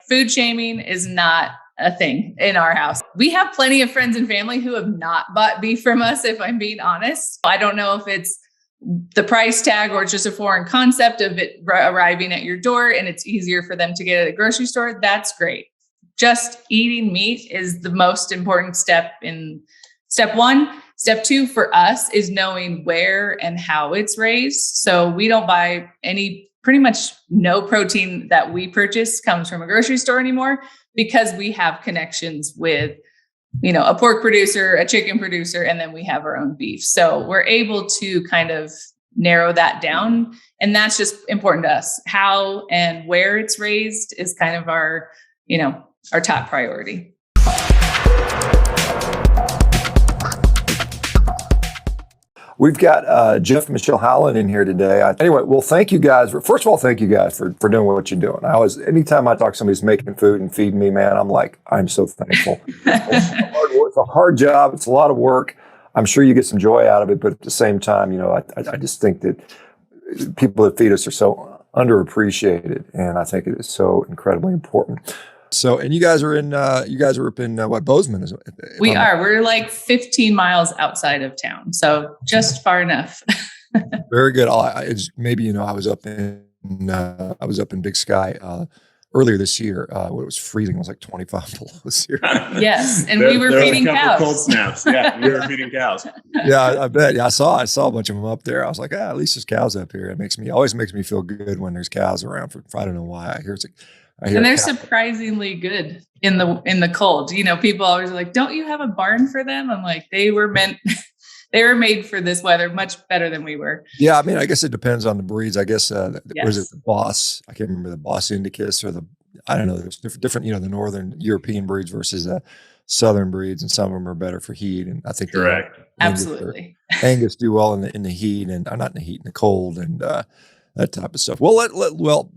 food shaming is not a thing in our house. We have plenty of friends and family who have not bought beef from us, if I'm being honest. I don't know if it's the price tag or it's just a foreign concept of it arriving at your door and it's easier for them to get at a grocery store. That's great. Just eating meat is the most important step in step one. Step two for us is knowing where and how it's raised. So we don't buy pretty much no protein that we purchase comes from a grocery store anymore because we have connections with, a pork producer, a chicken producer, and then we have our own beef. So we're able to kind of narrow that down. And that's just important to us. How and where it's raised is kind of our top priority. We've got Jeff and Michelle Howland in here today. Anyway, well, thank you guys. First of all, thank you guys for doing what you're doing. Anytime I talk to somebody who's making food and feeding me, man, I'm so thankful. It's a hard job. It's a lot of work. I'm sure you get some joy out of it, but at the same time, I just think that people that feed us are so underappreciated, and I think it is so incredibly important. So, and you guys are up in what, Bozeman? We are. We're like 15 miles outside of town, so just far enough. Very good. Maybe I was up in Big Sky earlier this year. When it was freezing, it was like 25 below this year. Yes, and we were feeding cows. Cold snaps. Yeah, we were feeding cows. Yeah, I bet. Yeah, I saw a bunch of them up there. I was like, at least there's cows up here. It always makes me feel good when there's cows around. I don't know why. And they're surprisingly good in the cold. People always are like, don't you have a barn for them? I'm like, they were made for this weather much better than we were. Yeah. I mean, I guess it depends on the breeds. I guess, yes. Was it the Boss? I can't remember the Boss Indicus or I don't know. There's different, the Northern European breeds versus Southern breeds. And some of them are better for heat. And I think correct. Absolutely. Angus do well in the heat and not in the heat, in the cold and that type of stuff. Well,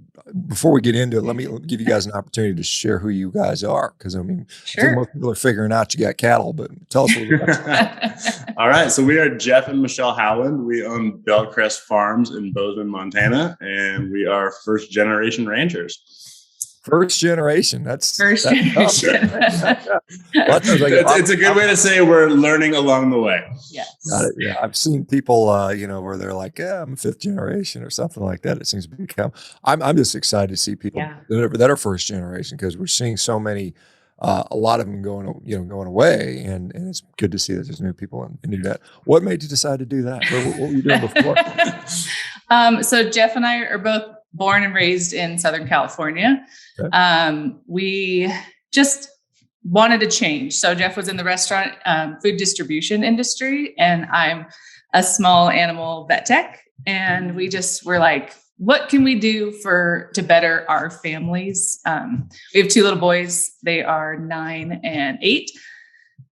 before we get into it, let me give you guys an opportunity to share who you guys are. Because, I think most people are figuring out you got cattle, but tell us a little bit about it. All right. So we are Jeff and Michelle Howland. We own Belcrest Farms in Bozeman, Montana, and we are first generation ranchers. First generation. That's first generation. It's a good way to say we're learning along the way. Yes. Got it. Yeah. I've seen people, where they're like, yeah, I'm fifth generation or something like that. It seems to become, I'm just excited to see people that are first generation because we're seeing so many, a lot of them going away. And it's good to see that there's new people and do that. What made you decide to do that? What were you doing before? So Jeff and I are both born and raised in Southern California. Okay. We just wanted to change. So Jeff was in the restaurant food distribution industry, and I'm a small animal vet tech. And we just were like, what can we do to better our families? We have two little boys. They are 9 and 8.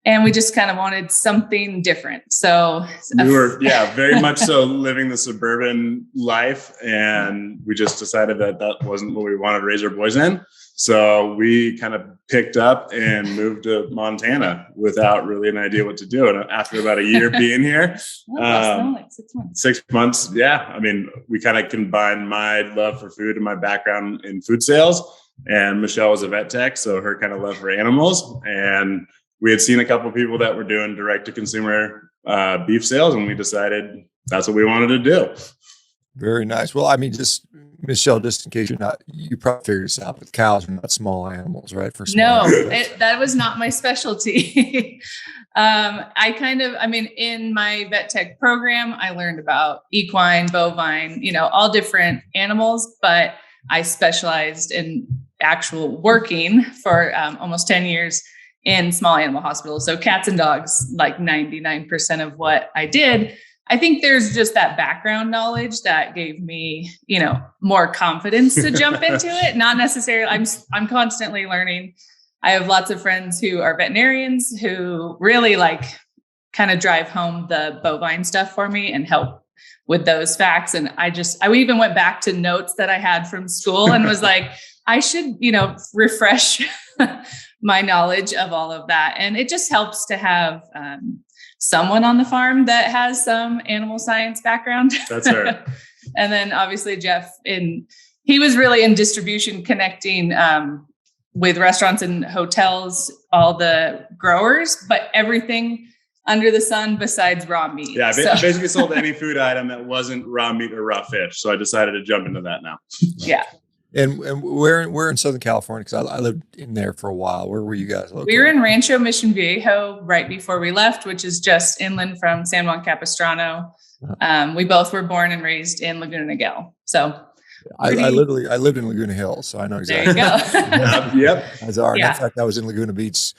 And we just kind of wanted something different. So we were, very much so living the suburban life. And we just decided that wasn't what we wanted to raise our boys in. So we kind of picked up and moved to Montana without really an idea what to do. And after about a year being here, like 6 months. 6 months. Yeah. I mean, we kind of combined my love for food and my background in food sales. And Michelle was a vet tech, so her kind of love for animals. And we had seen a couple of people that were doing direct to consumer beef sales, and we decided that's what we wanted to do. Very nice. Well, I mean, just Michelle, just in case you probably figured this out, but cows are not small animals, right? That was not my specialty. In my vet tech program, I learned about equine, bovine, all different animals, but I specialized in actual working for almost 10 years in small animal hospitals. So cats and dogs, like 99% of what I did. I think there's just that background knowledge that gave me, more confidence to jump into it. Not necessarily, I'm constantly learning. I have lots of friends who are veterinarians who really kind of drive home the bovine stuff for me and help with those facts. And I even went back to notes that I had from school and was like, I should, refresh my knowledge of all of that. And it just helps to have someone on the farm that has some animal science background. That's her. And then obviously Jeff, he was really in distribution, connecting with restaurants and hotels, all the growers, but everything under the sun besides raw meat. Yeah, I basically sold any food item that wasn't raw meat or raw fish. So I decided to jump into that now. Yeah. And we're in Southern California, because I lived in there for a while. Where were you guys located? We were in Rancho Mission Viejo right before we left, which is just inland from San Juan Capistrano. We both were born and raised in Laguna Niguel. So I lived in Laguna Hills, so I know exactly. There you go. Yep. As are. In fact, I was in Laguna Beach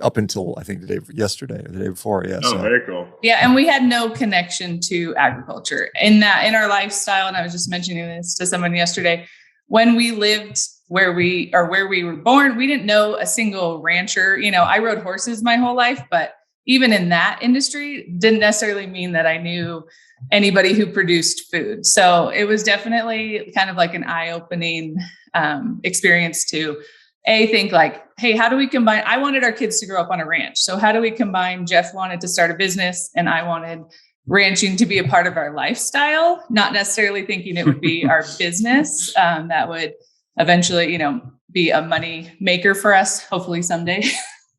up until I think yesterday or the day before. Yeah. Oh, very cool. Yeah. And we had no connection to agriculture in our lifestyle. And I was just mentioning this to someone yesterday. When we lived where we were born, we didn't know a single rancher. I rode horses my whole life, but even in that industry didn't necessarily mean that I knew anybody who produced food. So it was definitely kind of like an eye-opening experience to think like, hey, how do we combine? I wanted our kids to grow up on a ranch. So how do we combine? Jeff wanted to start a business and I wanted ranching to be a part of our lifestyle, not necessarily thinking it would be our business that would eventually, be a money maker for us. Hopefully someday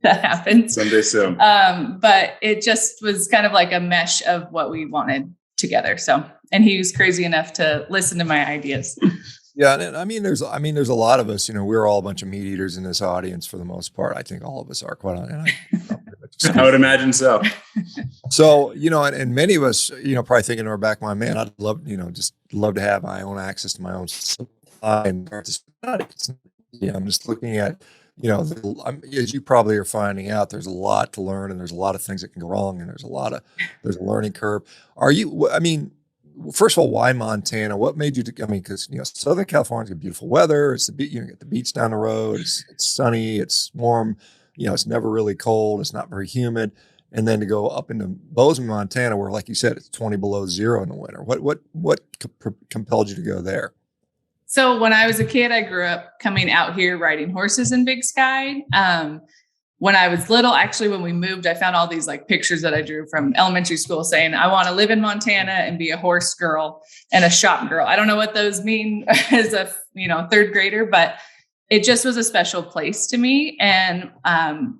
that happens. Someday soon. But it just was kind of like a mesh of what we wanted together. So, and he was crazy enough to listen to my ideas. Yeah, and I mean, there's a lot of us. We're all a bunch of meat eaters in this audience for the most part. I think all of us are, quite honestly. I would imagine so. So, and many of us, probably thinking in our back mind, man, I'd love, just love to have my own access to my own supply. And I'm just looking at, as you probably are finding out, there's a lot to learn, and there's a lot of things that can go wrong, and there's a learning curve. First of all, why Montana? What made you? Because Southern California's got beautiful weather. It's you get the beach down the road. It's sunny. It's warm. It's never really cold. It's not very humid. And then to go up into Bozeman, Montana, where, like you said, it's 20 below zero in the winter. What compelled you to go there? So when I was a kid, I grew up coming out here riding horses in Big Sky. When I was little, actually, when we moved, I found all these like pictures that I drew from elementary school saying, I want to live in Montana and be a horse girl and a shop girl. I don't know what those mean as a, third grader, but it just was a special place to me. And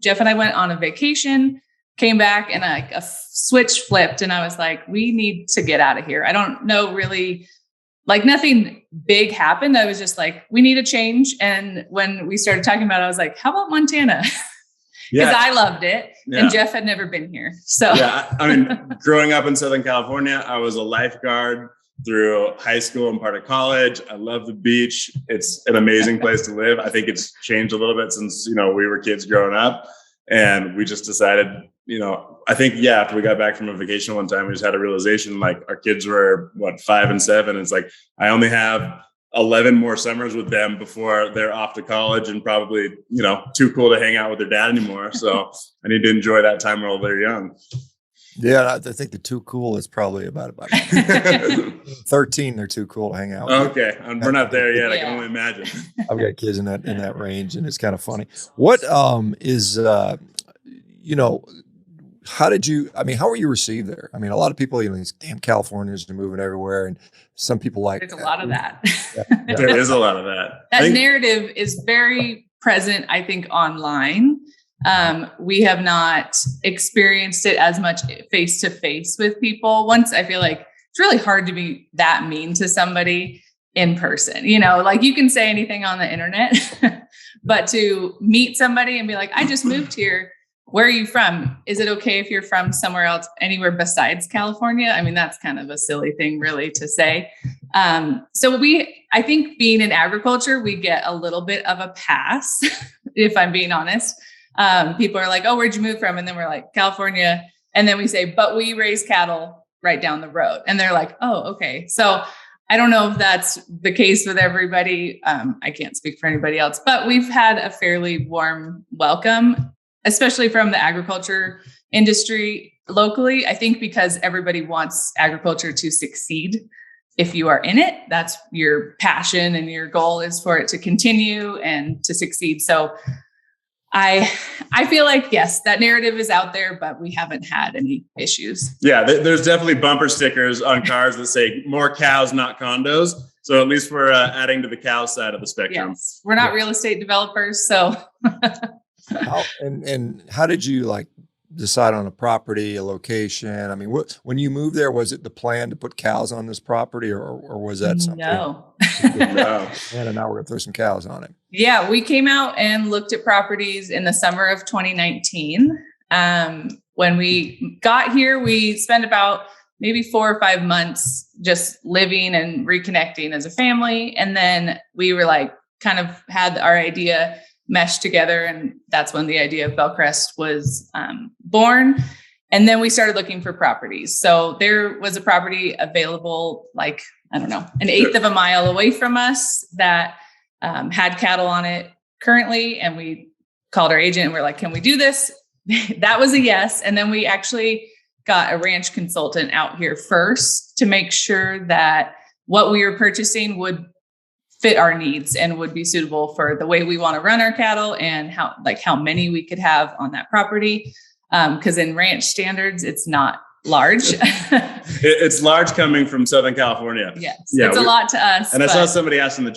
Jeff and I went on a vacation, came back, and a switch flipped. And I was like, we need to get out of here. I don't know really, like nothing big happened. I was just like, we need a change. And when we started talking about it, I was like, how about Montana? Because I loved it, and Jeff had never been here. So growing up in Southern California, I was a lifeguard through high school and part of college. I love the beach. It's an amazing place to live. I think it's changed a little bit since, we were kids growing up, and we just decided, I think, after we got back from a vacation one time, we just had a realization, like our kids were 5 and 7. It's like, I only have 11 more summers with them before they're off to college and probably, too cool to hang out with their dad anymore. So I need to enjoy that time while they're young. Yeah, I think the too cool is probably about 13. They're too cool to hang out with. Okay, we're not there yet. I can only imagine. I've got kids in that range, and it's kind of funny. What how did you? How were you received there? A lot of people, these damn Californians are moving everywhere, and some people like. There's a lot of that. Yeah. There is a lot of that. That narrative is very present, I think, online. We have not experienced it as much face to face with people. Once I feel like it's really hard to be that mean to somebody in person. Like you can say anything on the internet, but to meet somebody and be like, I just moved here. Where are you from? Is it okay if you're from somewhere else, anywhere besides California? That's kind of a silly thing really to say. So I think being in agriculture, we get a little bit of a pass, if I'm being honest. People are like, oh, where'd you move from? And then we're like, California. And then we say, but we raise cattle right down the road. And they're like, oh, okay. So I don't know if that's the case with everybody. I can't speak for anybody else, but we've had a fairly warm welcome, especially from the agriculture industry locally. I think because everybody wants agriculture to succeed. If you are in it, that's your passion and your goal is for it to continue and to succeed. So I feel like, yes, that narrative is out there, but we haven't had any issues. Yeah, there's definitely bumper stickers on cars that say more cows, not condos. So at least we're adding to the cow side of the spectrum. Yes, we're not real estate developers, so. And how did you like decide on a property, a location? I mean, when you moved there, was it the plan to put cows on this property, or was that something? No. No. And now we're gonna throw some cows on it. Yeah, we came out and looked at properties in the summer of 2019. When we got here, we spent about maybe 4 or 5 months just living and reconnecting as a family. And then we were like, kind of had our idea meshed together. And that's when the idea of Belcrest was born. And then we started looking for properties. So there was a property available, like, I don't know, an eighth of a mile away from us that had cattle on it currently. And we called our agent and we're like, can we do this? That was a yes. And then we actually got a ranch consultant out here first to make sure that what we were purchasing would fit our needs and would be suitable for the way we want to run our cattle and how many we could have on that property. Because in ranch standards, it's not large. It's large coming from Southern California. Yes, yeah, it's a lot to us. And I saw somebody ask in the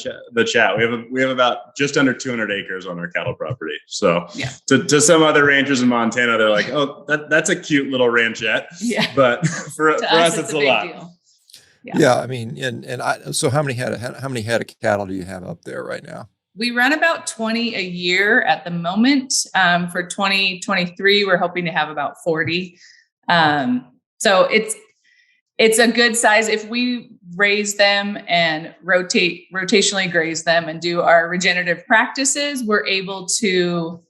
chat. We have about just under 200 acres on our cattle property. So yeah. to some other ranchers in Montana, they're like, oh, that's a cute little ranchette. Yeah. But for us, it's a lot. Deal. Yeah. I mean, so how many head of cattle do you have up there right now? We run about 20 a year at the moment. For 2023, we're hoping to have about 40. So it's a good size. If we raise them and rotationally graze them and do our regenerative practices, we're able to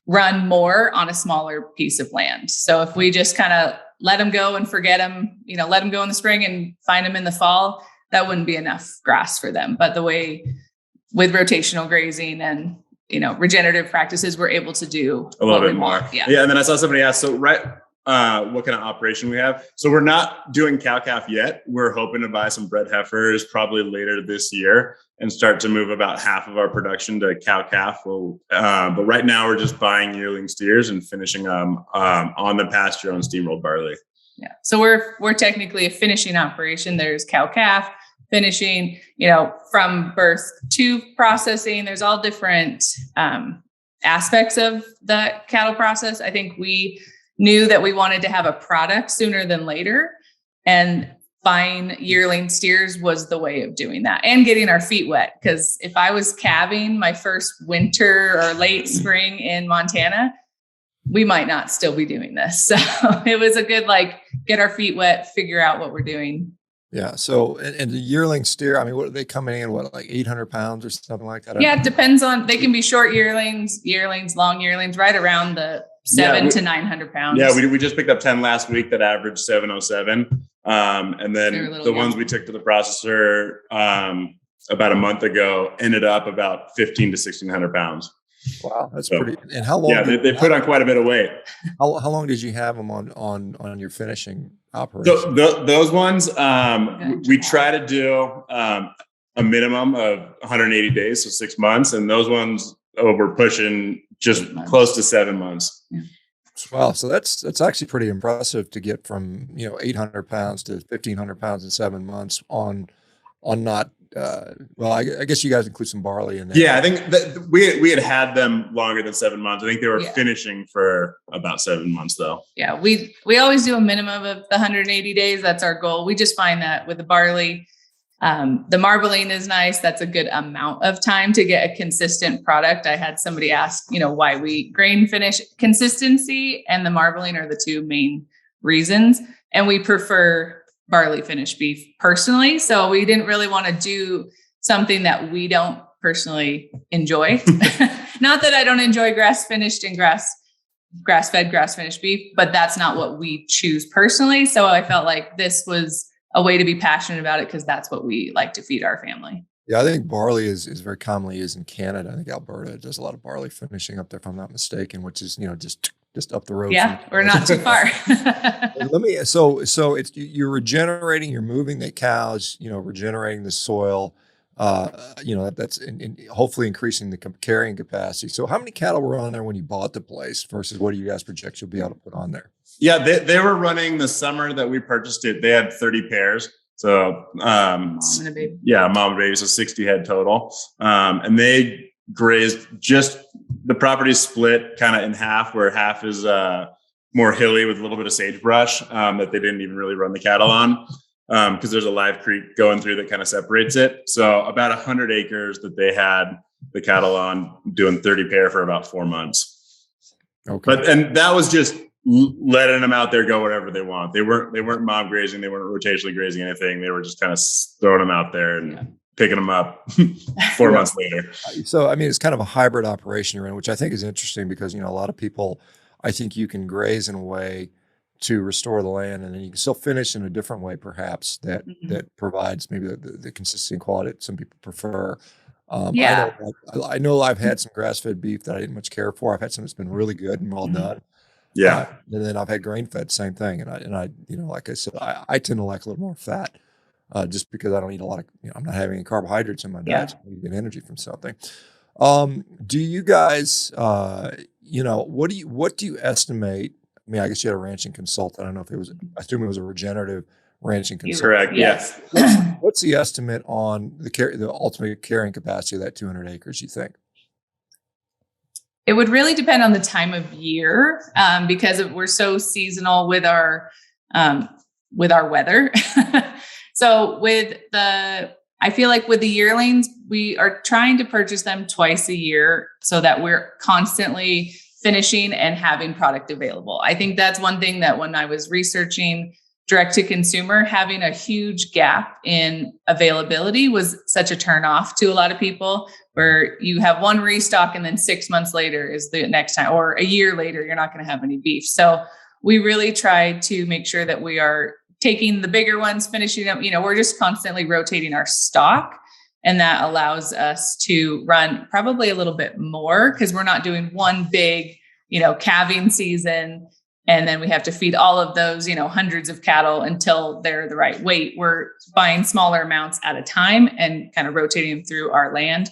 run more on a smaller piece of land. So if we just kind of let them go and forget them, let them go in the spring and find them in the fall, that wouldn't be enough grass for them. But the way with rotational grazing and, regenerative practices, we're able to do a little bit more. Yeah. And then I saw somebody ask, what kind of operation we have. So we're not doing cow-calf yet. We're hoping to buy some bred heifers probably later this year and start to move about half of our production to cow-calf. But right now we're just buying yearling steers and finishing them on the pasture on steamrolled barley. Yeah. So we're technically a finishing operation. There's cow-calf, finishing, from birth to processing. There's all different aspects of the cattle process. I think we knew that we wanted to have a product sooner than later, and buying yearling steers was the way of doing that and getting our feet wet. Because if I was calving my first winter or late spring in Montana, we might not still be doing this. So it was a good, get our feet wet, figure out what we're doing. Yeah. So, and the yearling steer, I mean, what are they coming in? What, like 800 pounds or something like that? Yeah. It depends on, they can be short yearlings, long yearlings, right around the 700 to 900 pounds. Yeah. We just picked up 10 last week that averaged 707. And then the ones we took to the processor, about a month ago ended up about 15 to 1600 pounds. Wow. That's pretty. And how long? Yeah. They put on quite a bit of weight. How long did you have them on your finishing operation? So those ones, we try to do a minimum of 180 days, so 6 months. And those ones, we're pushing just close to 7 months. Yeah. Wow. So that's actually pretty impressive to get from, 800 pounds to 1,500 pounds in 7 months on not, I guess you guys include some barley in there. Yeah, I think that we had them longer than 7 months. I think they were finishing for about 7 months though. Yeah, we always do a minimum of the 180 days. That's our goal. We just find that with the barley, the marbling is nice. That's a good amount of time to get a consistent product. I had somebody ask, why we grain finish. Consistency and the marbling are the two main reasons. And we prefer barley finished beef personally. So we didn't really want to do something that we don't personally enjoy. Not that I don't enjoy grass finished and grass fed, grass finished beef, but that's not what we choose personally. So I felt like this was a way to be passionate about it because that's what we like to feed our family. Yeah, I think barley is very commonly used in Canada. I think Alberta does a lot of barley finishing up there, if I'm not mistaken, which is, just up the road. Yeah, we're not too far. So it's, you're regenerating, you're moving the cows, regenerating the soil. That's hopefully increasing the carrying capacity. So how many cattle were on there when you bought the place versus what do you guys project you'll be able to put on there? Yeah, they were running the summer that we purchased it. They had 30 pairs. So, Mom and a baby. Yeah, mom and baby. So 60 head total. And they grazed the property split kind of in half, where half is more hilly with a little bit of sagebrush that they didn't even really run the cattle on. Because there's a live creek going through that kind of separates it. So about 100 acres that they had the cattle on, doing 30 pair for about 4 months. Okay. And that was just letting them out there go whatever they want. They weren't mob grazing. They weren't rotationally grazing anything. They were just kind of throwing them out there and picking them up 4 months later. So, I mean, it's kind of a hybrid operation you're in, which I think is interesting because, a lot of people, I think you can graze in a way to restore the land, and then you can still finish in a different way, perhaps that provides maybe the consistency and quality that some people prefer. I know I've had some grass-fed beef that I didn't much care for. I've had some that's been really good and well done. Yeah, and then I've had grain-fed, same thing. And I, like I said, I tend to like a little more fat, just because I don't eat a lot of, I'm not having any carbohydrates in my diet. So I need to get energy from something. Do you guys, what do you estimate? I mean, I guess you had a ranching consultant. I don't know if I assume it was a regenerative ranching consultant. Correct. Yes. What's the estimate on the ultimate carrying capacity of that 200 acres, you think? It would really depend on the time of year, because we're so seasonal with our weather. So I feel like with the yearlings, we are trying to purchase them twice a year so that we're constantly finishing and having product available. I think that's one thing that when I was researching direct to consumer, having a huge gap in availability was such a turnoff to a lot of people, where you have one restock and then 6 months later is the next time, or a year later, you're not going to have any beef. So we really try to make sure that we are taking the bigger ones, finishing them, we're just constantly rotating our stock. And that allows us to run probably a little bit more, because we're not doing one big, calving season. And then we have to feed all of those, hundreds of cattle until they're the right weight. We're buying smaller amounts at a time and kind of rotating them through our land.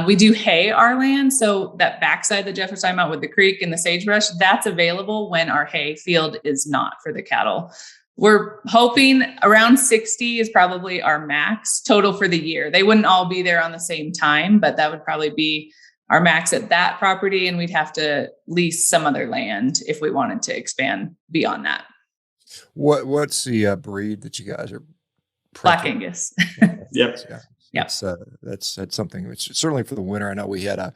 We do hay our land. So that backside that Jeff was talking about with the creek and the sagebrush, that's available when our hay field is not for the cattle. We're hoping around 60 is probably our max total for the year. They wouldn't all be there on the same time, but that would probably be our max at that property. And we'd have to lease some other land if we wanted to expand beyond that. What's the breed that you guys are? Black Angus. Yep. Yeah. That's something which certainly for the winter. I know we had a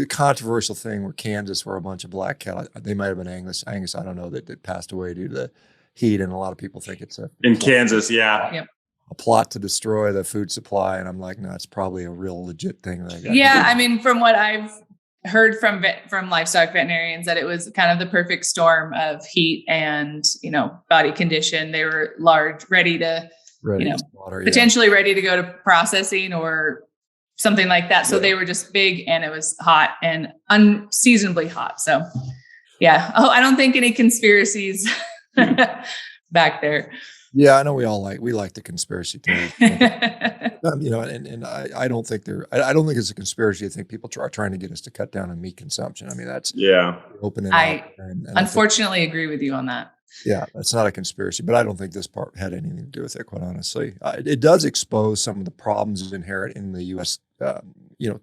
controversial thing where Kansas, where a bunch of black cattle, they might have been Angus, I don't know, that passed away due to the heat, and a lot of people think it's in Kansas, a plot to destroy the food supply, and I'm like, no, it's probably a real legit thing. I mean, from what I've heard from livestock veterinarians, that it was kind of the perfect storm of heat and body condition. They were large, ready to slaughter, potentially ready to go to processing or something like that. So they were just big, and it was hot and unseasonably hot. So I don't think any conspiracies back there. Yeah, I know we like the conspiracy theories. And I don't think it's a conspiracy. I think people are trying to get us to cut down on meat consumption. I mean, that's open. And I unfortunately agree with you on that. Yeah, that's not a conspiracy, but I don't think this part had anything to do with it, quite honestly. It does expose some of the problems inherent in the U.S.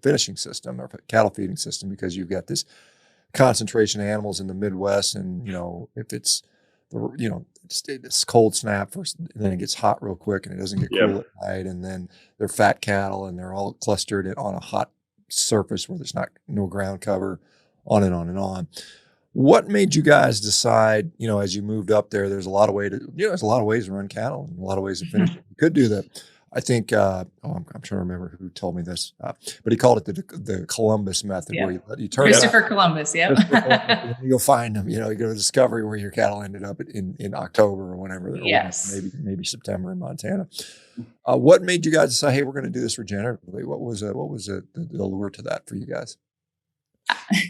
Finishing system or cattle feeding system, because you've got this concentration of animals in the Midwest, and if it's it's cold snap first, and then it gets hot real quick, and it doesn't get cool at night, and then they're fat cattle, and they're all clustered on a hot surface where there's no ground cover, on and on and on. What made you guys decide, as you moved up there, there's a lot of ways to run cattle, and a lot of ways to finish it. You could do I think, I'm trying to remember who told me this, but he called it the Columbus method, where you turn Christopher Columbus. Yeah. You'll find them, you go to Discovery, where your cattle ended up in October or whenever. Yes. Maybe September in Montana. What made you guys decide, hey, we're going to do this regeneratively? What was the allure to that for you guys?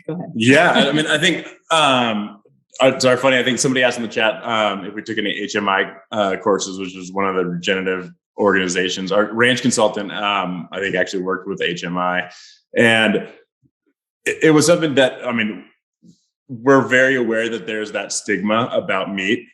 Go ahead. Yeah. I mean, I think, sorry, funny. I think somebody asked in the chat if we took any HMI courses, which was one of the regenerative organizations. Our ranch consultant, I think, actually worked with HMI, and it was something that, I mean, we're very aware that there's that stigma about meat.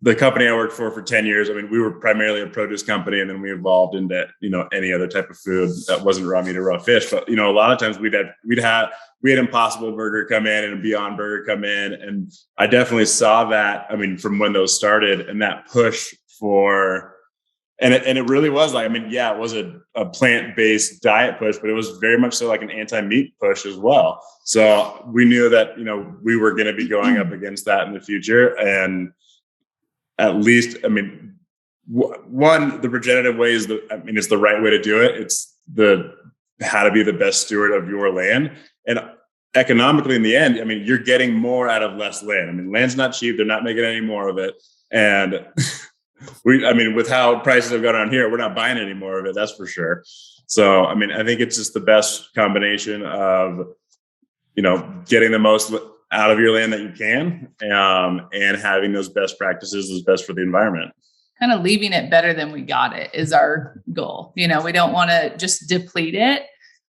The company I worked for 10 years, I mean, we were primarily a produce company, and then we evolved into, any other type of food that wasn't raw meat or raw fish. But, a lot of times we had Impossible Burger come in and Beyond Burger come in. And I definitely saw that, I mean, from when those started, and that push for, and it really was like, I mean, yeah, it was a plant-based diet push, but it was very much so like an anti-meat push as well. So we knew that, we were going to be going up against that in the future. And at least, I mean, one, the regenerative way is it's the right way to do it. It's how to be the best steward of your land. And economically, in the end, I mean, you're getting more out of less land. I mean, land's not cheap. They're not making any more of it. And with how prices have gone on here, we're not buying any more of it. That's for sure. So, I mean, I think it's just the best combination of, getting the most out of your land that you can, and having those best practices is best for the environment. Kind of leaving it better than we got it is our goal. We don't want to just deplete it.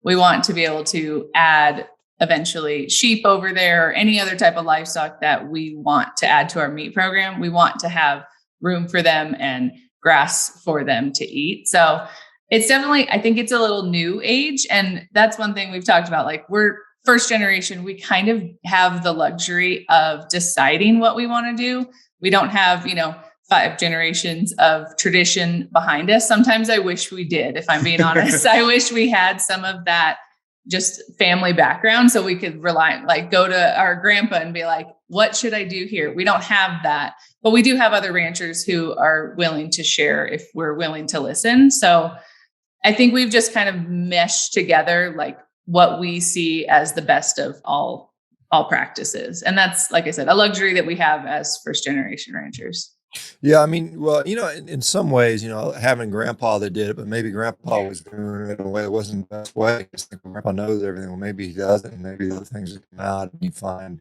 We want to be able to add eventually sheep over there, or any other type of livestock that we want to add to our meat program. We want to have room for them and grass for them to eat. So it's definitely, I think it's a little new age. And that's one thing we've talked about. Like, we're first generation, we kind of have the luxury of deciding what we want to do. We don't have, 5 generations of tradition behind us. Sometimes I wish we did, if I'm being honest. I wish we had some of that just family background, so we could go to our grandpa and be like, what should I do here? We don't have that, but we do have other ranchers who are willing to share if we're willing to listen. So I think we've just kind of meshed together, like, what we see as the best of all practices. And that's, like I said, a luxury that we have as first generation ranchers. Yeah. I mean, well, in some ways, having grandpa that did it, but maybe grandpa was doing it in a way that wasn't the best way. Because grandpa knows everything. Well, maybe he doesn't. And maybe the other things that come out, and you find,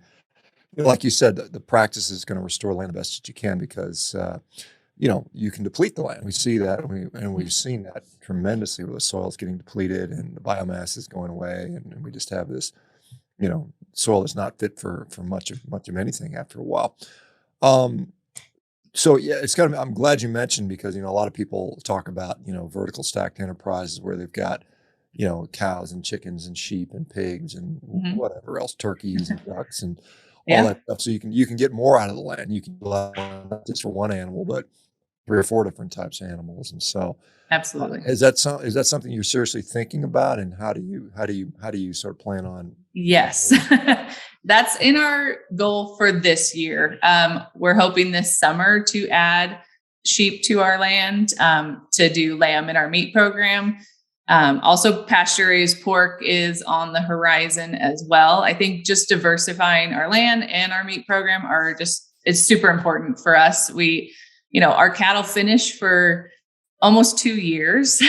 like you said, the practice is going to restore land the best that you can, because, you can deplete the land. We see that, and we've seen that tremendously, where the soil's getting depleted and the biomass is going away, and we just have this, soil that's not fit for much of anything after a while. So yeah, I'm glad you mentioned, because a lot of people talk about vertical stacked enterprises where they've got cows and chickens and sheep and pigs and whatever else, turkeys and ducks and all that stuff. So you can get more out of the land. You can allow not just for one animal, but 3 or 4 different types of animals. And so, absolutely, is that something you're seriously thinking about? And how do you sort of plan on? Yes, that's in our goal for this year. We're hoping this summer to add sheep to our land, to do lamb in our meat program. Also, pasture raised pork is on the horizon as well. I think just diversifying our land and our meat program is super important for us. We, our cattle finish for almost 2 years,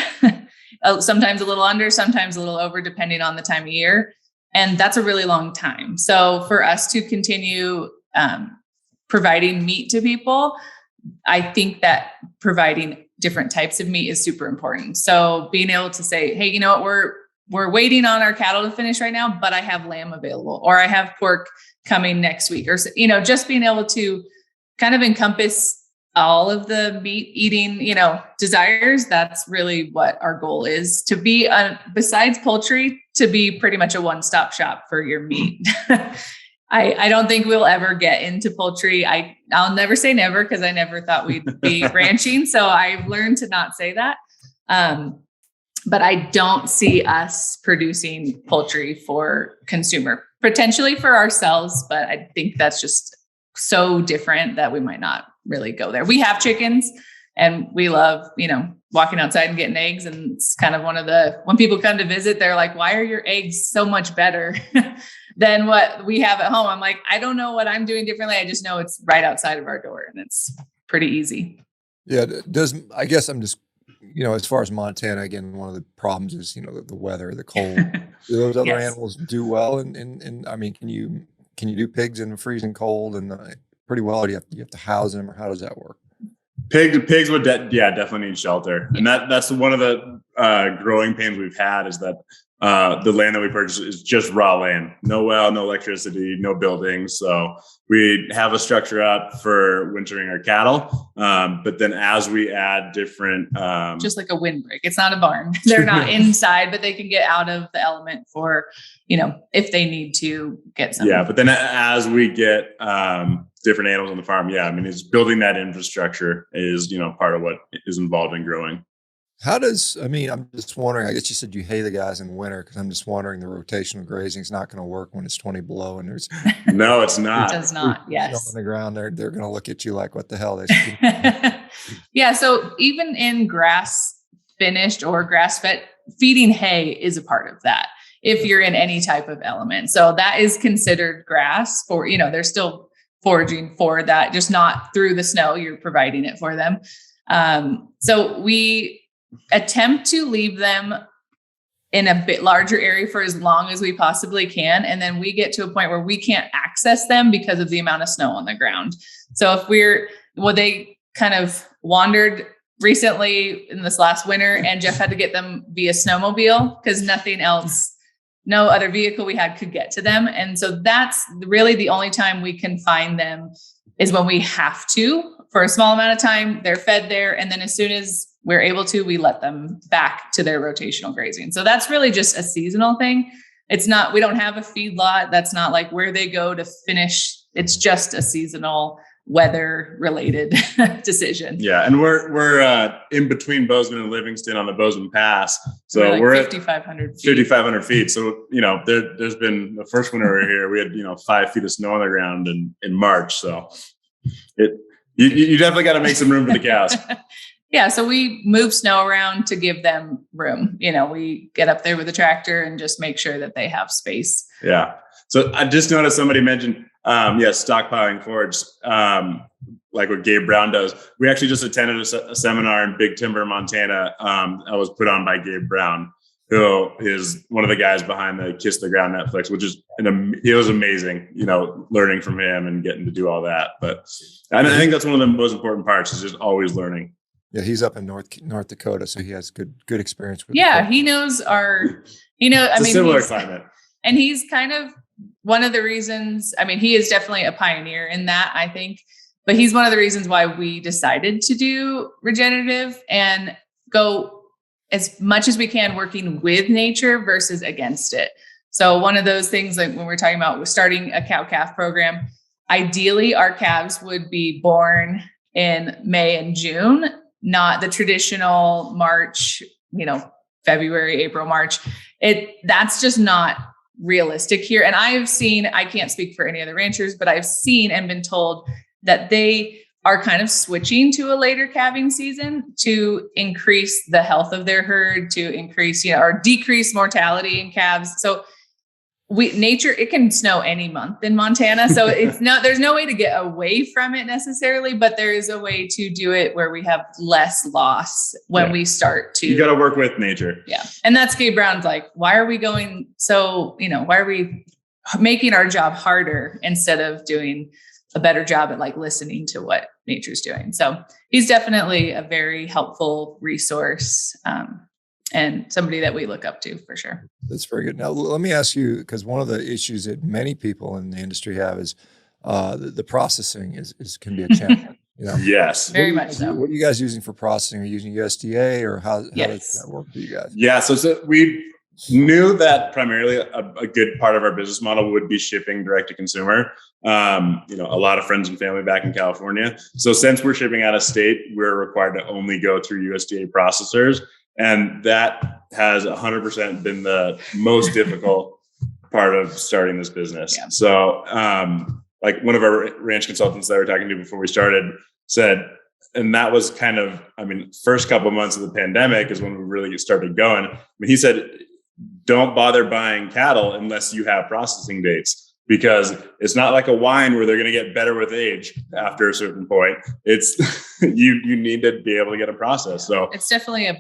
sometimes a little under, sometimes a little over, depending on the time of year. And that's a really long time. So for us to continue providing meat to people, I think that providing different types of meat is super important. So being able to say, hey, we're waiting on our cattle to finish right now, but I have lamb available, or I have pork coming next week, or, just being able to kind of encompass all of the meat eating, desires. That's really what our goal is, to be, besides poultry, to be pretty much a one-stop shop for your meat. I don't think we'll ever get into poultry. I'll never say never, because I never thought we'd be ranching. So I've learned to not say that. But I don't see us producing poultry for consumer, potentially for ourselves. But I think that's just so different that we might not really go there. We have chickens, and we love, walking outside and getting eggs. And it's kind of when people come to visit, they're like, why are your eggs so much better than what we have at home? I'm like, I don't know what I'm doing differently. I just know it's right outside of our door, and it's pretty easy. Yeah. I guess I'm just, as far as Montana, again, one of the problems is, the weather, the cold. Do those other animals do well? And I mean, can you do pigs in the freezing cold and pretty well? Or do you have to house them, or how does that work? Pigs would definitely need shelter. And that's one of the growing pains we've had is that the land that we purchased is just raw land, no well, no electricity, no buildings. So we have a structure up for wintering our cattle. But then as we add different, just like a windbreak, it's not a barn. They're not inside, but they can get out of the element for, if they need to get something. Yeah. But then as we get, different animals on the farm. Yeah. I mean, it's building that infrastructure is, part of what is involved in growing. I'm just wondering, I guess you said you hay the guys in winter, because I'm just wondering the rotational grazing is not going to work when it's 20 below and there's no, it's not. It does not. Yes. On the ground, they're going to look at you like, what the hell? Yeah. So even in grass finished or grass fed, feeding hay is a part of that. If you're in any type of element, so that is considered grass for, they're still foraging for that, just not through the snow. You're providing it for them. So we attempt to leave them in a bit larger area for as long as we possibly can. And then we get to a point where we can't access them because of the amount of snow on the ground. So they kind of wandered recently in this last winter, and Jeff had to get them via snowmobile because nothing else, no other vehicle we had could get to them. And so that's really the only time we can find them is when we have to. For a small amount of time, they're fed there. And then as soon as we're able to, we let them back to their rotational grazing. So that's really just a seasonal thing. It's not, we don't have a feed lot. That's not like where they go to finish. It's just a seasonal weather related decision. Yeah. And we're in between Bozeman and Livingston on the Bozeman Pass. So we're at 5,500 feet. So, there's been the first winter we were here, we had, 5 feet of snow on the ground in March. So you definitely got to make some room for the cows. Yeah. So we move snow around to give them room. We get up there with a tractor and just make sure that they have space. Yeah. So I just noticed somebody mentioned, stockpiling forage, like what Gabe Brown does. We actually just attended a seminar in Big Timber, Montana. That was put on by Gabe Brown, who is one of the guys behind the Kiss the Ground Netflix, which is it was amazing, learning from him and getting to do all that. But I think that's one of the most important parts is just always learning. Yeah, he's up in North Dakota, so he has good experience with. Yeah, he knows similar climate, and he's kind of one of the reasons. I mean, he is definitely a pioneer in that, I think, but he's one of the reasons why we decided to do regenerative and go as much as we can working with nature versus against it. So one of those things, like when we're talking about starting a cow-calf program, ideally our calves would be born in May and June, not the traditional March, February, April, March. That's just not realistic here. And I can't speak for any other ranchers, but I've seen and been told that they are kind of switching to a later calving season to increase the health of their herd, to increase, or decrease mortality in calves. So nature, it can snow any month in Montana. So there's no way to get away from it necessarily, but there is a way to do it where we have less loss when we start to. You got to work with nature. Yeah. And that's Gabe Brown's like, why are we going why are we making our job harder instead of doing a better job at like listening to what nature's doing? So he's definitely a very helpful resource. And somebody that we look up to for sure. That's very good. Now, let me ask you, because one of the issues that many people in the industry have is the processing can be a challenge. Yes, very much so. What are you guys using for processing? Are you using USDA or how does that work for you guys? Yeah, so we knew that primarily a good part of our business model would be shipping direct to consumer. A lot of friends and family back in California. So since we're shipping out of state, we're required to only go through USDA processors. And that has 100% been the most difficult part of starting this business. Yeah. So, like one of our ranch consultants that we were talking to before we started said, and that was kind of, first couple of months of the pandemic is when we really started going. He said, don't bother buying cattle unless you have processing dates, because it's not like a wine where they're going to get better with age after a certain point. It's you need to be able to get a process. So it's definitely a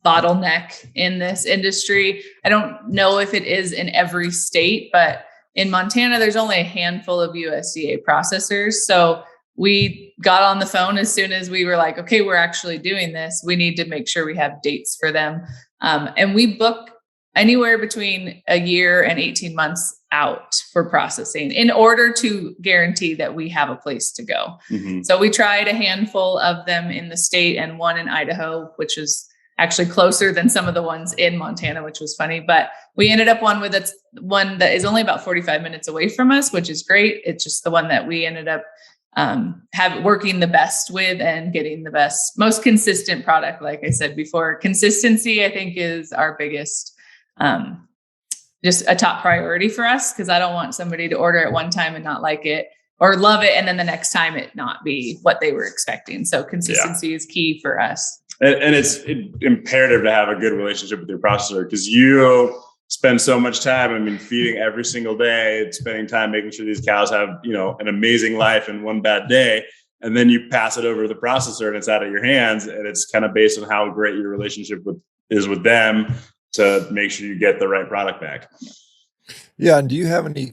bottleneck in this industry. I don't know if it is in every state, but in Montana, there's only a handful of USDA processors. So we got on the phone as soon as we were like, okay, we're actually doing this. We need to make sure we have dates for them. And we book anywhere between a year and 18 months out for processing in order to guarantee that we have a place to go. Mm-hmm. So we tried a handful of them in the state and one in Idaho, which is actually closer than some of the ones in Montana, which was funny. But we ended up one that is only about 45 minutes away from us, which is great. It's just the one that we ended up working the best with and getting the best, most consistent product. Like I said before, consistency, I think, is our biggest, just a top priority for us, because I don't want somebody to order it one time and not like it or love it, and then the next time it not be what they were expecting. So consistency is key for us. And it's imperative to have a good relationship with your processor, because you spend so much time, I mean, feeding every single day, spending time making sure these cows have, an amazing life and one bad day. And then you pass it over to the processor and it's out of your hands. And it's kind of based on how great your relationship is with them to make sure you get the right product back. Yeah. And do you have any,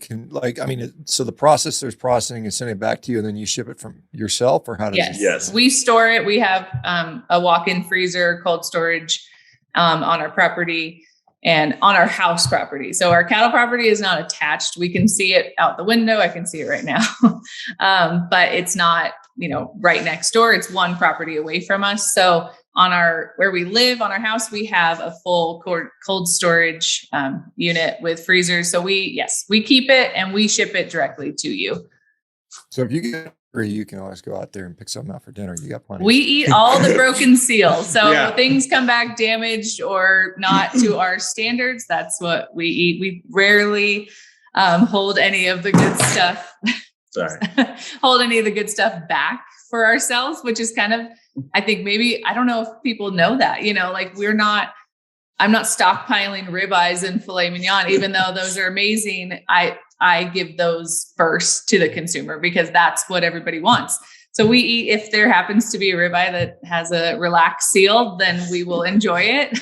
so the processor's processing and sending it back to you and then you ship it from yourself, or how does it? Yes. We store it. We have a walk-in freezer, cold storage on our property and on our house property. So our cattle property is not attached. We can see it out the window. I can see it right now. But it's not, right next door. It's one property away from us. So where we live on our house, we have a full cold storage unit with freezers. So we keep it and we ship it directly to you. So if you get free, you can always go out there and pick something out for dinner. You got plenty. We eat all the broken seals. So things come back damaged or not to our standards. That's what we eat. We rarely hold any of the good stuff. Hold any of the good stuff back for ourselves, which is kind of, I think maybe, I don't know if people know that, I'm not stockpiling ribeyes and filet mignon, even though those are amazing. I give those first to the consumer because that's what everybody wants. So we eat, if there happens to be a ribeye that has a relaxed seal, then we will enjoy it.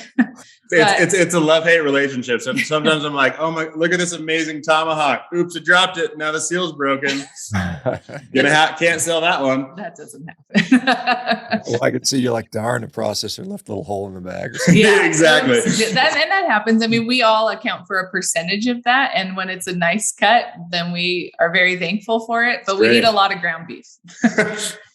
It's a love-hate relationship. So sometimes I'm like, oh my, look at this amazing tomahawk. Oops, I dropped it. Now the seal's broken. Can't sell that one. That doesn't happen. Well, I could see you like, darn, the processor left a little hole in the bag or something. Yeah, exactly. That happens. I mean, we all account for a percentage of that. And when it's a nice cut, then we are very thankful for it. But we eat a lot of ground beef.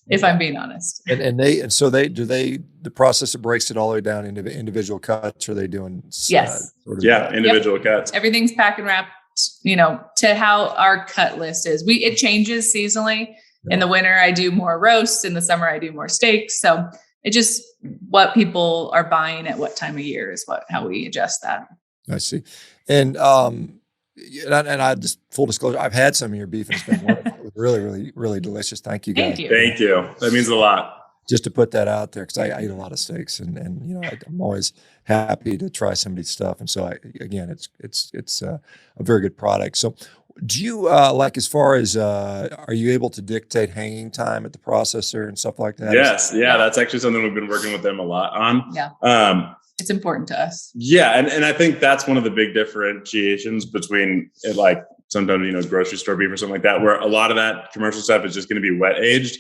If I'm being honest. And so the processor breaks it all the way down into individual cuts. Or are they doing? Yes. Individual cuts. Everything's pack and wrapped, to how our cut list is. It changes seasonally. In the winter, I do more roasts. In the summer, I do more steaks. So it just what people are buying at what time of year is how we adjust that. I see. And I just full disclosure, I've had some of your beef and it's been wonderful. It was really, really, really delicious. Thank you guys. Thank you. That means a lot. Just to put that out there, because I eat a lot of steaks and I'm always happy to try somebody's stuff. And so it's a very good product. So do you as far as are you able to dictate hanging time at the processor and stuff like that? Yes. Yeah. That's actually something we've been working with them a lot on. Yeah. It's important to us. Yeah. And I think that's one of the big differentiations between sometimes, grocery store beef or something like that, where a lot of that commercial stuff is just going to be wet aged.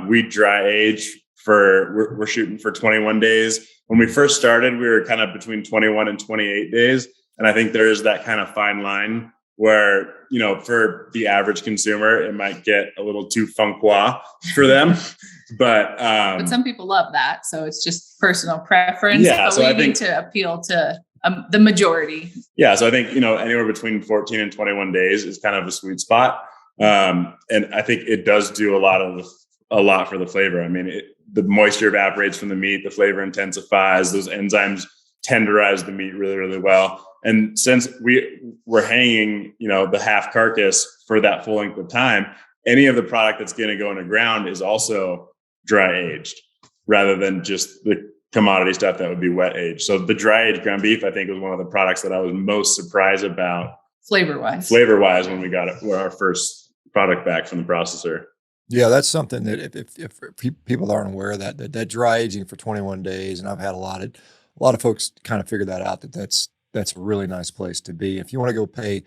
We dry age we're shooting for 21 days. When we first started, we were kind of between 21 and 28 days. And I think there is that kind of fine line where, for the average consumer, it might get a little too funkois for them. But some people love that. So it's just personal preference. Yeah, but we need to appeal to the majority. Yeah. So I think, anywhere between 14 and 21 days is kind of a sweet spot. And I think it does do a lot for the flavor. I mean, the moisture evaporates from the meat, the flavor intensifies, those enzymes tenderize the meat really, really well. And since we're hanging, the half carcass for that full length of time, any of the product that's going to go in the ground is also dry aged rather than just the commodity stuff that would be wet aged. So the dry aged ground beef, I think, was one of the products that I was most surprised about flavor wise when we got our first product back from the processor. Yeah, that's something that if people aren't aware of that dry aging for 21 days, and I've had a lot of folks kind of figure that out, that's a really nice place to be. If you want to go pay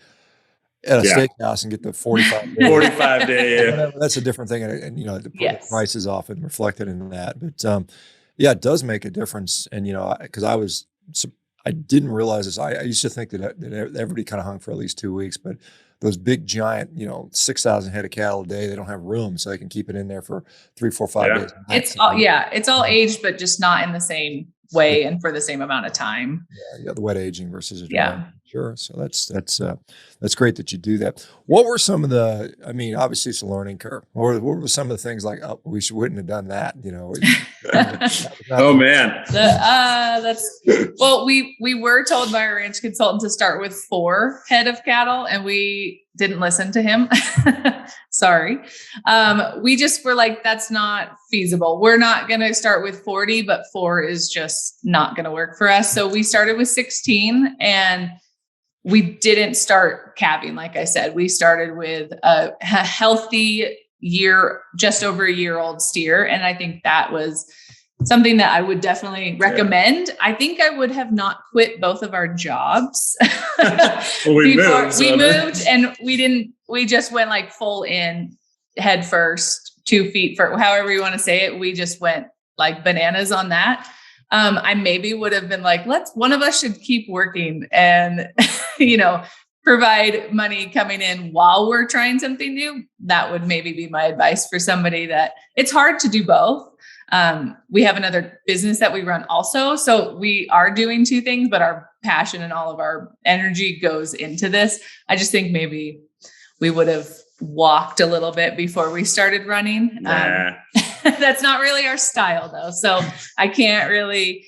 at a steakhouse and get the 45 day. 45 day. Whatever, that's a different thing. And you know, the Yes. price is often reflected in that. But yeah, it does make a difference. And, you know, because I didn't realize this. I used to think that everybody kind of hung for at least 2 weeks, but those big giant, you know, 6,000 head of cattle a day, they don't have room, so they can keep it in there for 3, 4, 5 days. It's all aged, but just not in the same way and for the same amount of time. Yeah, the wet aging versus a dry. Sure. So that's great that you do that. What were some of the? I mean, obviously it's a learning curve. What were some of the things like? Oh, wouldn't have done that. You know. Oh man. We were told by our ranch consultant to start with 4 head of cattle, and we didn't listen to him. Sorry. We just were like, that's not feasible. We're not going to start with 40, but 4 is just not going to work for us. So we started with 16, and we didn't start calving. Like I said, we started with a healthy year, just over a year old steer. And I think that was something that I would definitely recommend. I think I would have not quit both of our jobs. Well, we moved and we just went like full in head first, 2 feet for however you want to say it. We just went like bananas on that. I maybe would have been like, one of us should keep working and, you know, provide money coming in while we're trying something new. That would maybe be my advice for somebody that it's hard to do both. We have another business that we run also. So we are doing 2 things, but our passion and all of our energy goes into this. I just think maybe we would have walked a little bit before we started running. That's not really our style though. So I can't really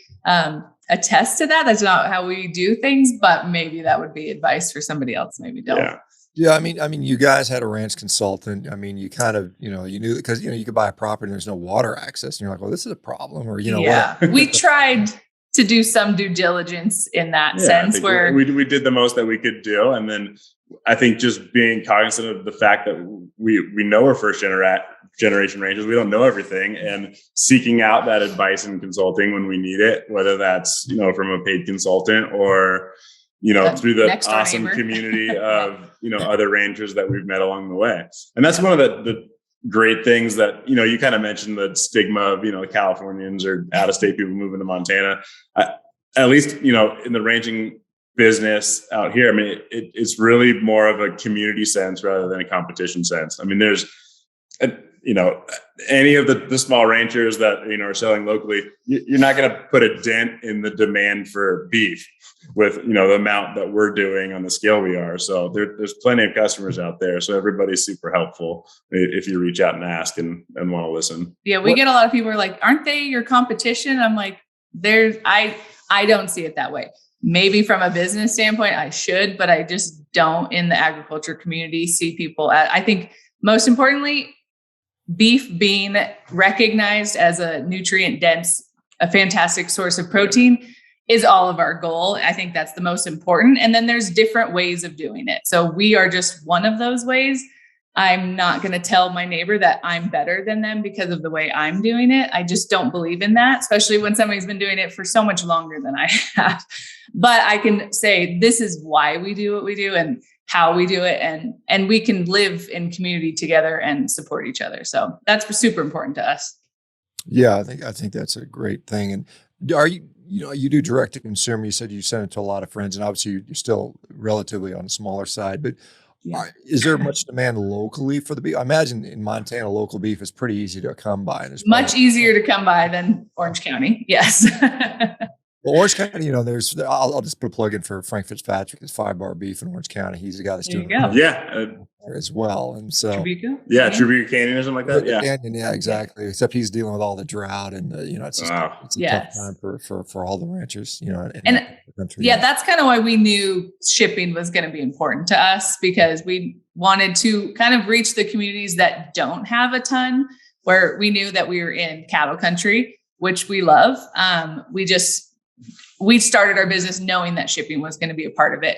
attest to that. That's not how we do things, but maybe that would be advice for somebody else. Maybe don't. Yeah. I mean, you guys had a ranch consultant. I mean, you kind of, you know, you knew because, you know, you could buy a property and there's no water access and you're like, well, this is a problem or, you know, we tried to do some due diligence in that sense where we did the most that we could do. And then I think just being cognizant of the fact that we know we're first generation ranchers, we don't know everything, and seeking out that advice and consulting when we need it, whether that's, you know, from a paid consultant or, you know, through the awesome community of, you know, other ranchers that we've met along the way. And that's one of the great things that, you know, you kind of mentioned the stigma of, you know, Californians or out of state people moving to Montana. At least, you know, in the ranching business out here, I mean, it's really more of a community sense rather than a competition sense. I mean, there's, you know, any of the small ranchers that, you know, are selling locally, you're not going to put a dent in the demand for beef with, you know, the amount that we're doing on the scale we are. So there's plenty of customers out there. So everybody's super helpful if you reach out and ask and want to listen. Yeah. We get a lot of people who are like, aren't they your competition? I'm like, I don't see it that way. Maybe from a business standpoint, I should, but I just don't in the agriculture community see people I think most importantly, beef being recognized as a nutrient dense, a fantastic source of protein is all of our goal. I think that's the most important. And then there's different ways of doing it. So we are just one of those ways. I'm not going to tell my neighbor that I'm better than them because of the way I'm doing it. I just don't believe in that, especially when somebody's been doing it for so much longer than I have. But I can say, this is why we do what we do and how we do it. And we can live in community together and support each other. So that's super important to us. Yeah, I think that's a great thing. And are you know, you do direct to consumer. You said you send it to a lot of friends, and obviously you're still relatively on the smaller side, but is there much demand locally for the beef? I imagine in Montana, local beef is pretty easy to come by. And it's much easier to come by than Orange County. Yes. Well, Orange County, you know, I'll just put a plug in for Frank Fitzpatrick. It's 5 Bar Beef in Orange County. He's the guy that's doing it there as well. And so, Tribuca Canyon or something like that. Yeah, exactly. Except he's dealing with all the drought and you know, it's just it's a tough time for all the ranchers, you know. In the country. That's kind of why we knew shipping was going to be important to us, because we wanted to kind of reach the communities that don't have a ton, where we knew that we were in cattle country, which we love. We started our business knowing that shipping was going to be a part of it.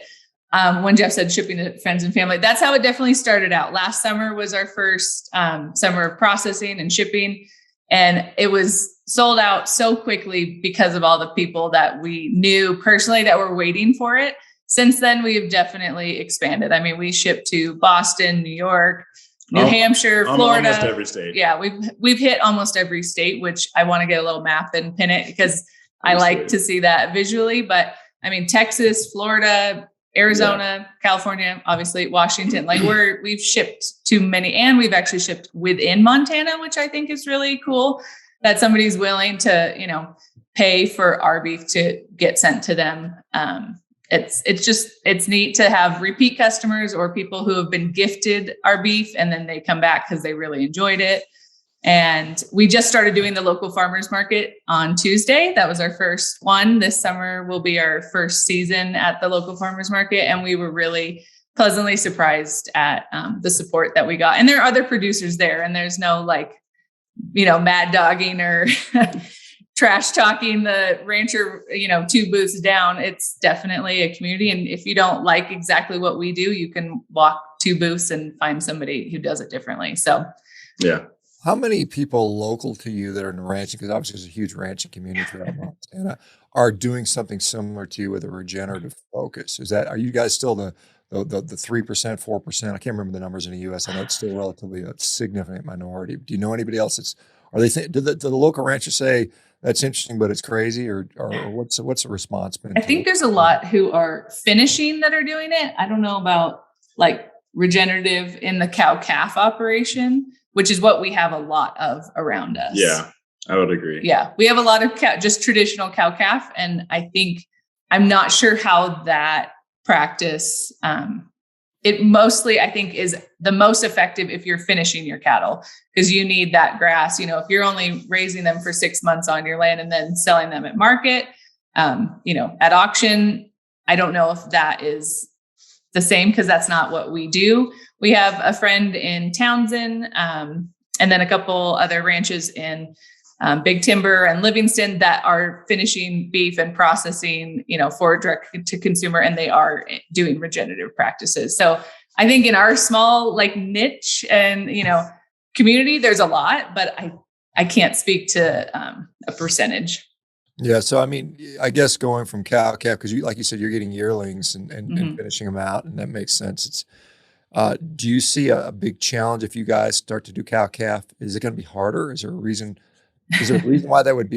When Jeff said shipping to friends and family, that's how it definitely started out. Last summer was our first summer of processing and shipping. And it was sold out so quickly because of all the people that we knew personally that were waiting for it. since then we've definitely expanded. I mean, we ship to Boston, New York, New Hampshire, Florida. Almost every state. Yeah, we've hit almost every state, which I want to get a little map and pin it because I like to see that visually. But I mean, Texas, Florida, Arizona, California, obviously Washington, like we've shipped to many, and we've actually shipped within Montana, which I think is really cool that somebody's willing to, you know, pay for our beef to get sent to them. It's neat to have repeat customers or people who have been gifted our beef and then they come back because they really enjoyed it. And we just started doing the local farmers market on Tuesday. That was our first one. This summer will be our first season at the local farmers market. And we were really pleasantly surprised at the support that we got. And there are other producers there, and there's no like, you know, mad dogging or trash talking the rancher, you know, 2 booths down. It's definitely a community. And if you don't like exactly what we do, you can walk 2 booths and find somebody who does it differently. So, yeah. How many people local to you that are in the ranching, because obviously there's a huge ranching community throughout Montana, are doing something similar to you with a regenerative focus? Are you guys still the 3%, 4%? I can't remember the numbers in the U.S. I know it's still relatively a significant minority. Do you know anybody else did the local ranchers say that's interesting, but it's crazy, or what's the response been? I think there's a lot who are finishing that are doing it. I don't know about like regenerative in the cow-calf operation, which is what we have a lot of around us. Yeah, I would agree. Yeah, we have a lot of just traditional cow-calf. And I'm not sure how that practice, it mostly, I think, is the most effective if you're finishing your cattle, because you need that grass. You know, if you're only raising them for 6 months on your land and then selling them at market, you know, at auction, I don't know if that is the same, because that's not what we do. We have a friend in Townsend, and then a couple other ranches in Big Timber and Livingston that are finishing beef and processing, you know, for direct to consumer, and they are doing regenerative practices. So I think in our small like niche and, you know, community, there's a lot, but I can't speak to a percentage. Yeah. So, I mean, I guess going from cow-calf, because like you said, you're getting yearlings and finishing them out, and that makes sense. Do you see a big challenge if you guys start to do cow-calf? Is it going to be harder? Is there a reason why that would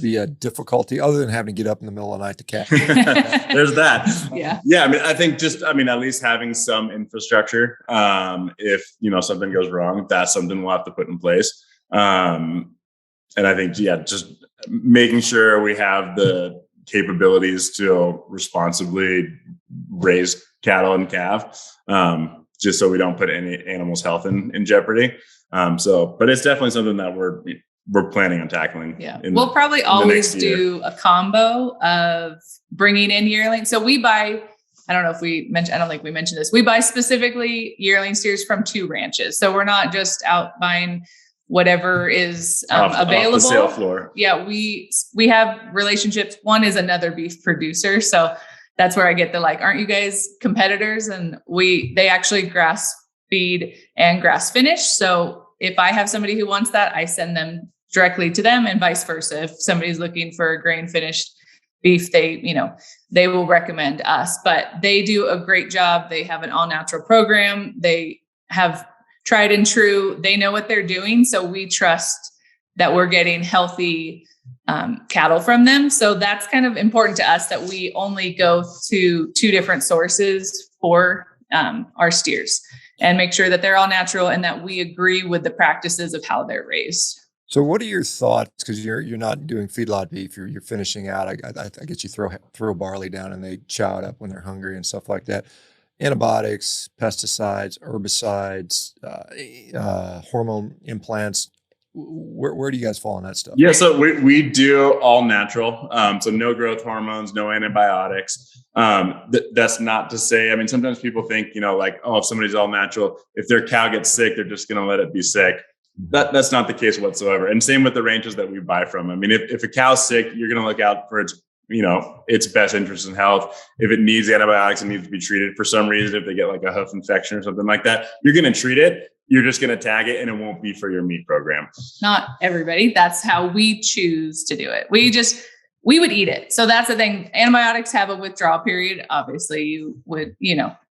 be a difficulty other than having to get up in the middle of the night to calf? There's that. Yeah. Yeah. I think at least having some infrastructure, if, you know, something goes wrong, that's something we'll have to put in place. And I think, just making sure we have the capabilities to responsibly raise cattle and calf, just so we don't put any animal's health in jeopardy. But it's definitely something that we're planning on tackling. Yeah. We'll probably always do a combo of bringing in yearlings. So we buy, I don't think we mentioned this. We buy specifically yearling steers from 2 ranches. So we're not just out buying whatever is available. Off the sale floor. Yeah. We have relationships. One is another beef producer. So that's where I get the, like, aren't you guys competitors? And they actually grass feed and grass finish. So if I have somebody who wants that, I send them directly to them, and vice versa. If somebody's looking for grain finished beef, they will recommend us. But they do a great job. They have an all natural program. They have tried and true. They know what they're doing. So we trust that we're getting healthy cattle from them. So that's kind of important to us, that we only go to 2 different sources for our steers, and make sure that they're all natural and that we agree with the practices of how they're raised. So what are your thoughts? Because you're not doing feedlot beef, you're finishing out. I guess you throw barley down and they chow it up when they're hungry and stuff like that. Antibiotics, pesticides, herbicides, hormone implants. Where do you guys fall on that stuff? Yeah, so we do all natural. So no growth hormones, no antibiotics. That's not to say, I mean, sometimes people think, you know, like, oh, if somebody's all natural, if their cow gets sick, they're just going to let it be sick. That's not the case whatsoever. And same with the ranches that we buy from. I mean, if a cow's sick, you're going to look out for its best interest in health. If it needs antibiotics, it needs to be treated for some reason. If they get like a hoof infection or something like that, you're going to treat it. You're just going to tag it, and it won't be for your meat program. Not everybody. That's how we choose to do it. we would eat it. So that's the thing. Antibiotics have a withdrawal period. Obviously you would,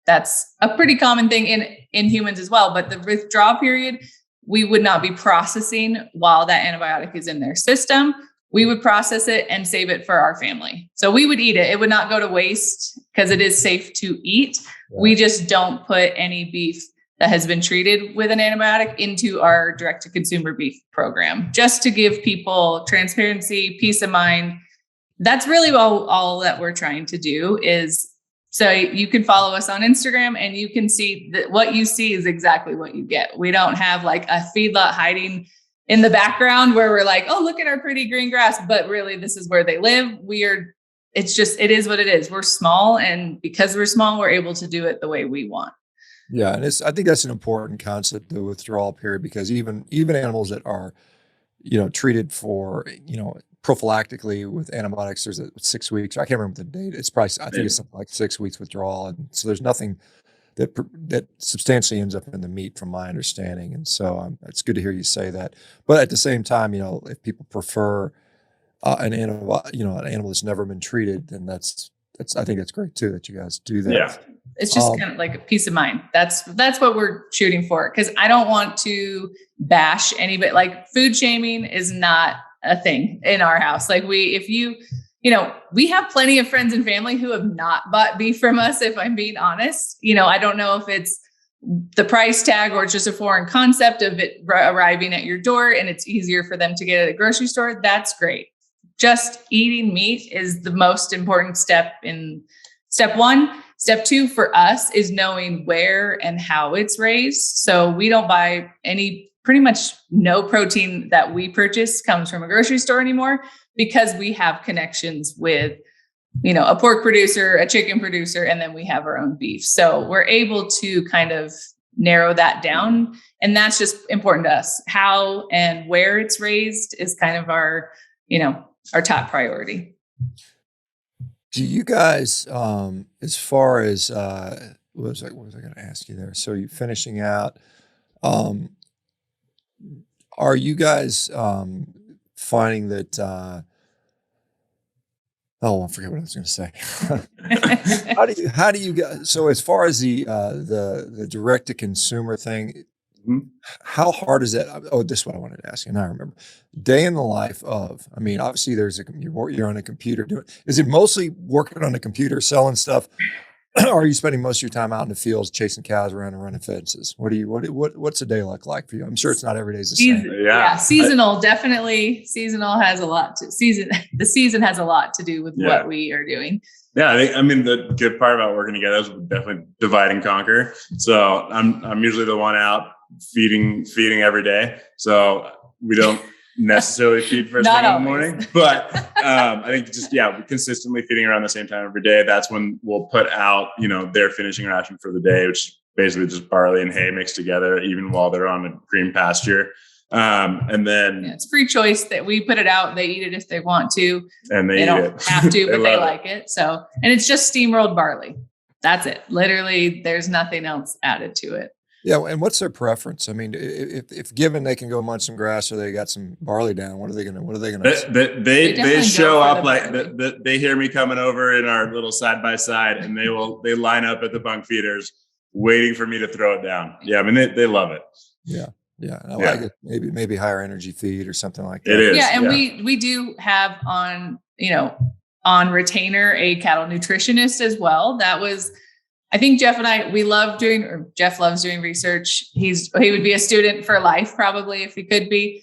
that's a pretty common thing in humans as well. But the withdrawal period, we would not be processing while that antibiotic is in their system. We would process it and save it for our family. So we would eat it. It would not go to waste because it is safe to eat. Yeah. We just don't put any beef that has been treated with an antibiotic into our direct-to-consumer beef program, just to give people transparency, peace of mind. That's really all that we're trying to do is, so you can follow us on Instagram and you can see that what you see is exactly what you get. We don't have like a feedlot hiding in the background where we're like, oh, look at our pretty green grass, but really this is where they live. It is what it is. We're small. And because we're small, we're able to do it the way we want. Yeah. And I think that's an important concept, the withdrawal period, because even animals that are, treated for, prophylactically with antibiotics, there's a 6 weeks. I can't remember the date. It's probably, I think it's something like 6 weeks withdrawal. And so there's nothing that substantially ends up in the meat from my understanding. And so it's good to hear you say that. But at the same time, if people prefer an animal, an animal that's never been treated, then that's I think that's great too, that you guys do that. Yeah. It's just kind of like a peace of mind. That's what we're shooting for. Cause I don't want to bash anybody. Like food shaming is not a thing in our house. Like we have plenty of friends and family who have not bought beef from us. If I'm being honest, I don't know if it's the price tag or it's just a foreign concept of it arriving at your door and it's easier for them to get at a grocery store. That's great. Just eating meat is the most important step in step one. Step two for us is knowing where and how it's raised. So we don't buy pretty much no protein that we purchase comes from a grocery store anymore because we have connections with, a pork producer, a chicken producer, and then we have our own beef. So we're able to kind of narrow that down. And that's just important to us. How and where it's raised is kind of our top priority. Do you guys, as far as, what was I going to ask you there? So you're finishing out, are you guys finding that, I forget what I was going to say. How do you guys, so as far as the direct to consumer thing, how hard is that? Oh, this is what I wanted to ask you. And I remember day in the life of, obviously you're on a computer doing, is it mostly working on a computer, selling stuff? Or are you spending most of your time out in the fields, chasing cows around and running fences? What's a day look like for you? I'm sure it's not every day's the same. Yeah. Seasonal, definitely. Seasonal has a lot the season has a lot to do with what we are doing. Yeah, the good part about working together is definitely divide and conquer. So I'm usually the one out feeding every day. So we don't necessarily feed first thing in the morning, but I think just consistently feeding around the same time every day. That's when we'll put out their finishing ration for the day, which is basically just barley and hay mixed together, even while they're on a green pasture. And then it's free choice that we put it out. They eat it if they want to, and they don't have to, but they like it. So, and it's just steamrolled barley. That's it. Literally, there's nothing else added to it. Yeah, and what's their preference? If given they can go munch some grass or they got some barley down, what are they gonna? They show up like they hear me coming over in our little side by side, and they line up at the bunk feeders, waiting for me to throw it down. Yeah, they love it. Yeah. Yeah, I like it. Maybe higher energy feed or something like that. It is. Yeah, and we do have on retainer a cattle nutritionist as well. That was, I think Jeff and I, Jeff loves doing research. He would be a student for life probably if he could be.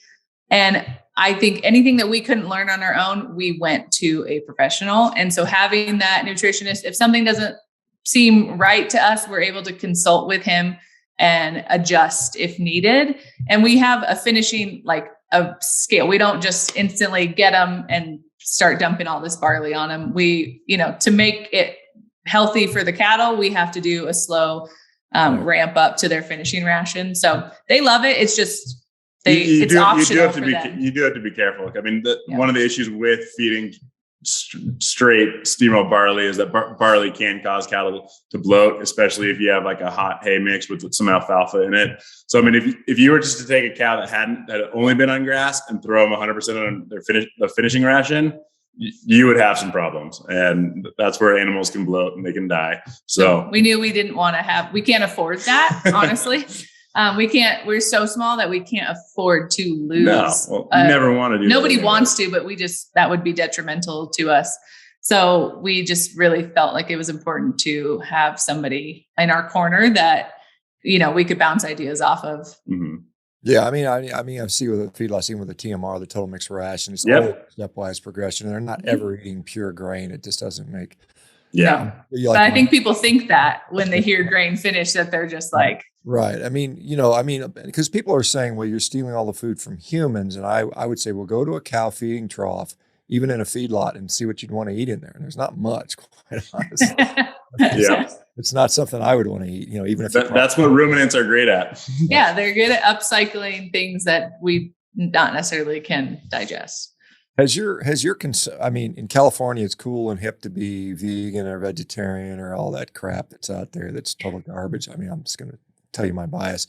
And I think anything that we couldn't learn on our own, we went to a professional. And so having that nutritionist, if something doesn't seem right to us, we're able to consult with him and adjust if needed. And we have a finishing, like a scale. We don't just instantly get them and start dumping all this barley on them. We, to make it healthy for the cattle, we have to do a slow ramp up to their finishing ration. So they love it. It's just, it's optional for them. You do have to be careful. One of the issues with feeding straight steamrolled barley is that barley can cause cattle to bloat, especially if you have like a hot hay mix with some alfalfa in it. So if you were just to take a cow that had only been on grass and throw them 100% on their finishing ration, you would have some problems, and that's where animals can bloat and they can die. So we knew we didn't want to we can't afford that, honestly. We're so small that we can't afford to lose. No, well, you never want to do nobody that. wants to, but that would be detrimental to us. So we just really felt like it was important to have somebody in our corner that, we could bounce ideas off of. Mm-hmm. Yeah. I see with the feedlots, even with the TMR, the total mixed ration, it's all stepwise progression. They're not ever eating pure grain. It just doesn't make. Yeah. No. But I think people think that when they hear grain finish, that they're just like. Right. Because people are saying, well, you're stealing all the food from humans. And I would say, well, go to a cow feeding trough, even in a feedlot, and see what you'd want to eat in there. And there's not much, quite honestly. Yeah. It's not something I would want to eat, even if that's what ruminants are great at. Yeah. They're good at upcycling things that we not necessarily can digest. In California, it's cool and hip to be vegan or vegetarian or all that crap that's out there that's total garbage. I'm just going to tell you my bias.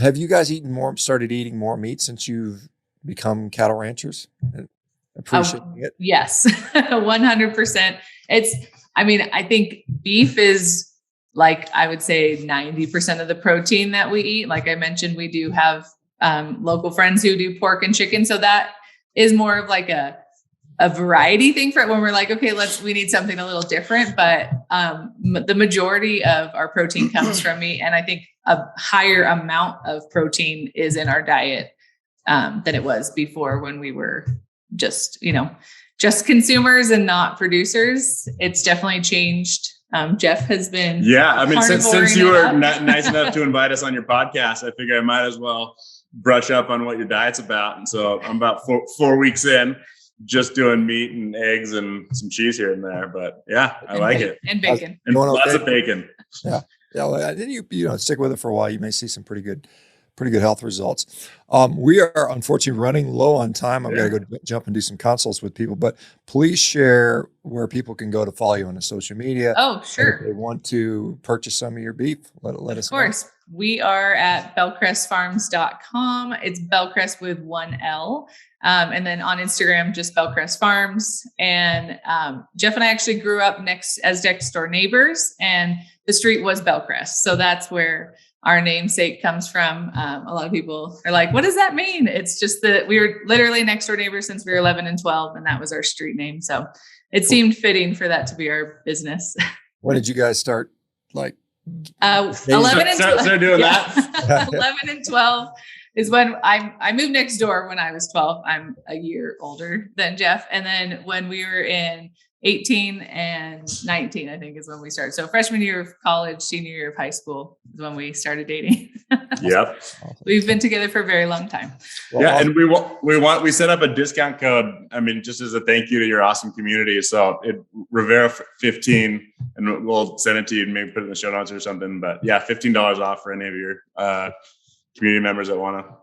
Have you guys started eating more meat since you've become cattle ranchers? Appreciating it? Yes, 100%. I think beef is I would say 90% of the protein that we eat. Like I mentioned, we do have local friends who do pork and chicken. So that is more of a variety thing for when we're like, okay, we need something a little different. But the majority of our protein comes from meat. And I think a higher amount of protein is in our diet than it was before when we were just consumers and not producers. It's definitely changed. Jeff has been. Yeah. Since you were nice enough to invite us on your podcast, I figure I might as well brush up on what your diet's about. And so I'm about 4 weeks in, just doing meat and eggs and some cheese here and there. But yeah, I like it. And bacon. And lots of bacon. Yeah. Yeah. Well, then you stick with it for a while. You may see some pretty good health results. We are unfortunately running low on time. I've got to go jump and do some consults with people, but please share where people can go to follow you on the social media. Oh, sure. And if they want to purchase some of your beef, let us know. Of course. We are at belcrestfarms.com. It's Belcrest with 1 L. And then on Instagram, just Belcrest Farms. And Jeff and I actually grew up as next door neighbors, and the street was Belcrest. So that's where our namesake comes from. A lot of people are like, what does that mean? It's just that we were literally next door neighbors since we were 11 and 12, and that was our street name. So it seemed fitting for that to be our business. When did you guys start 11 and 12. Start doing that. 11 and 12 is when I moved next door when I was 12. I'm a year older than Jeff. And then when we were in 18 and 19, I think is when we started. So freshman year of college, senior year of high school is when we started dating. Yep. We've been together for a very long time. Yeah. And we set up a discount code. Just as a thank you to your awesome community. So Revero 15, and we'll send it to you and maybe put it in the show notes or something. But yeah, $15 off for any of your community members that want to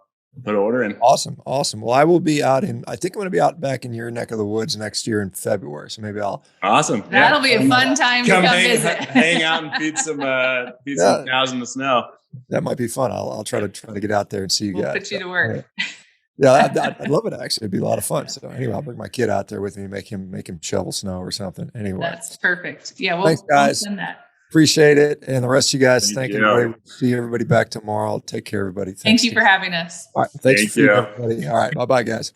put an order in. Awesome. Well, I will be I think I'm going to be out back in your neck of the woods next year in February. So maybe Awesome. That'll be a fun time to come visit. Hang out and feed some cows in the snow. That might be fun. I'll try to get out there and see you guys. Put you to work. Yeah, I'd love it. Actually, it'd be a lot of fun. So anyway, I'll bring my kid out there with me, make him shovel snow or something. Anyway, that's perfect. Yeah, thanks, guys. We'll send that. Appreciate it, and the rest of you guys. Thank you. Everybody. See everybody back tomorrow. Take care, everybody. Thank you for having us. All right, thank you, everybody. All right, bye, guys.